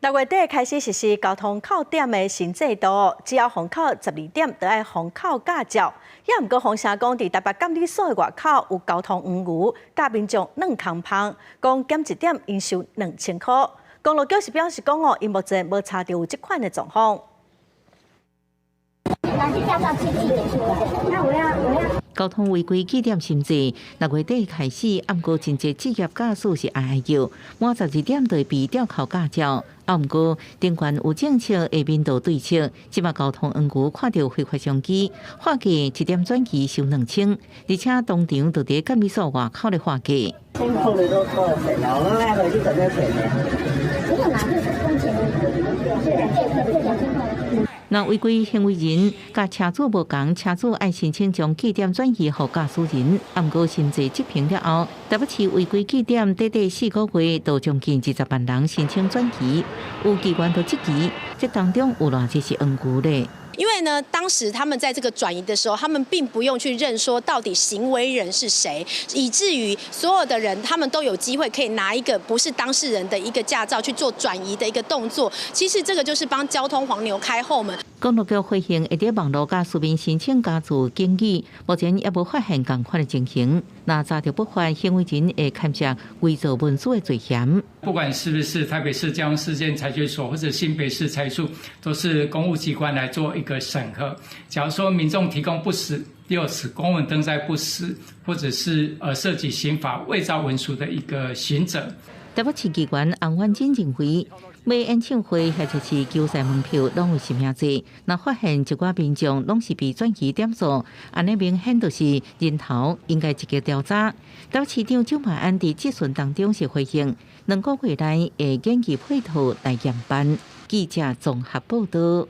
6月底开始实施交通扣点的新制度，只要封口12点，就要封口驾照。也毋过，洪城讲伫台北监理所的外口有交通黄牛，甲民众软空芳，讲减1点应收2000块。公路局是表示讲因目前无查到有这款的状况。交通违规记点新制，6月底开始，毋过真侪职业驾驶是哀叫，满12点就会被吊扣驾照。毋过，顶悬有正侧下面道对侧，即马交通黄牛看到非法相机，划价1点转移收2000，而且当场就伫监理所外口咧划价。先扣的都多少钱了？我那回去等着钱呢。这个哪是工钱？若违规行为人甲车主无共，车主爱申请将记点转移予驾驶人。毋过新制执行了后，台北市违规记点短4个月，就将近20万人申请转移，有机关都积极，这当中有偌济是黄牛咧。因为呢，当时他们在这个转移的时候，他们并不用去认说到底行为人是谁，以至于所有的人他们都有机会可以拿一个不是当事人的一个驾照去做转移的一个动作。其实这个就是帮交通黄牛开后门。公路局回应会伫网络甲市民申请加注建议，目前也无发现共款的情形。那查到不法行为人会牵涉伪造文书的罪嫌。不管是不是台北市交通事件裁决所或者新北市裁处，都是公务机关来做一个审核。假如说民众提供不实，又使公文登载不实，或者是涉及刑法伪造文书的一个行者。台北市机关洪万珍认为，买演唱会或者是球赛门票拢有实名制，若发现一寡民众拢是被转移点数，安尼明显就是人头，应该积极调查。台北市长蒋万安伫质询当中是回应，2个月内会建议配套来验办。记者综合报道。